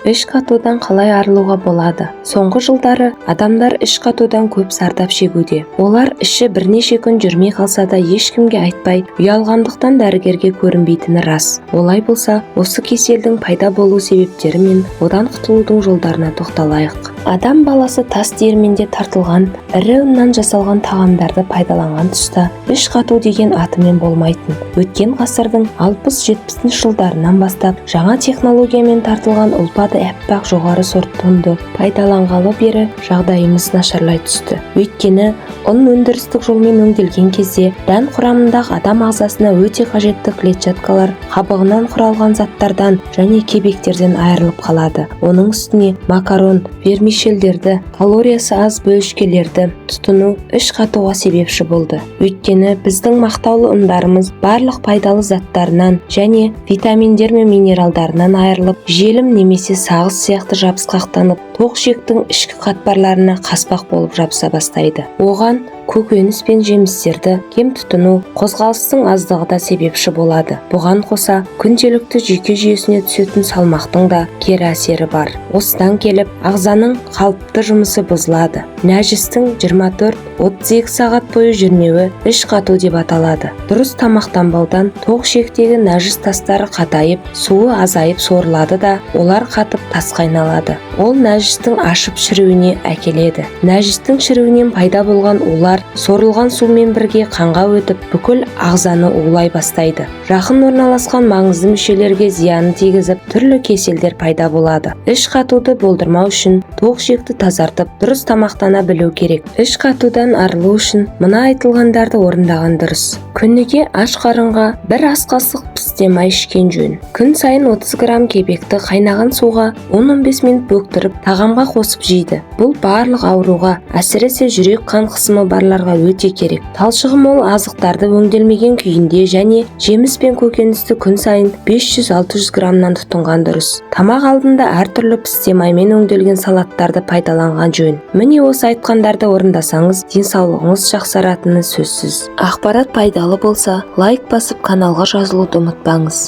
Іш қатудан қалай арылуға болады? Соңғы жылдары адамдар іш қатудан көп зардап шегуде. Олар іші бірнеше күн жүрмей қалса да ешкімге айтпай, ұялғандықтан дәрігерге көрінбейтіні рас. Олай болса, осы кеселдің пайда болу себептері мен одан құтылудың жолдарына тоқталайық. Адам баласы тас диірменде тартылған, ірі ұннан жасалған тағамдарды пайдаланған тұста іш қату деген атымен болмайтын. Өткен ғасырдың 60-70 жылдарынан бастап жаңа технологиямен тартылған ұлпады әппақ жоғары сорт ұнды пайдаланғалы бері жағдайымыз нашарлай түсті. Өйткені ұн өндірістік жолмен өңделген кезде дән құрамындағы адам ағзасына өте қажетті клетчаткалар қабығынан құралған заттардан және кебектерден айырылып қалады. Оның үстіне макарон, вермишельдерді, калориясы аз бөлшкелерді тұтыну іш қатуға себепші болды. Өйткені біздің мақтаулы ұндарымыз барлық пайдалы заттарынан және витаминдер мен минералдарынан айырылып, желім немесе сағыз сияқты жабысқақтанып, тоқ ішектің ішкі қатпарларына қаспақ болып жабыса бастайды. Оған көкөніс пен жемістерді кем тұтыну қозғалыстың аздығы да себепші болады. Бұған қоса күнделікті жүйке жүйесіне түсетін салмақтың да кері әсері бар. Осыдан келіп, ағзаның қалыпты жұмысы бұзылады. Нәжістің 24-32 сағат бойы жүрмеуі іш қату деп аталады. Дұрыс тамақтанбаудан тоқ ішектегі нәжіс тастары қатайып, суы азайып сорылады да, олар қатып тасқа айналады. Ол нәжістің ашып шіруіне әкеледі. Нәжістің шіруінен пайда болған улар сорылған сумен бірге қанға өтіп, бүкіл ағзаны улай бастайды. Жақын орналасқан маңызды мүшелерге зияны тигізіп, түрлі кеселдер пайда болады. Іш қатуды болдырмау үшін тоқ ішекті тазартып, дұрыс тамақтана білу керек. Іш қатудан арылу үшін мына айтылғандарды орындаған дұрыс. Күніге аш қарынға бір ас қасық пісте май ішкен жөн. Күн сайын 30 грамм кебекті қайнаған суға 10-15 минут бөктіріп, тағамға қосып жейді. Бұл барлық ауруға, әсіресе жүрек қан қысымы барларға өте керек. Талшығы мол азықтарды өңделмеген күйінде және жеміс пен көкөністі күн сайын 500-600 граммнан тұтынған дұрыс. Тамақ алдында әртүрлі пісте маймен өңделген салаттарды пайдаланған жөн. Міне осы айтқандарды орындасаңыз, денсаулығыңыз жақсаратыны сөзсіз. Ақпарат пайдалы болса, лайк басып каналға жазылуды ұмытпаңыз.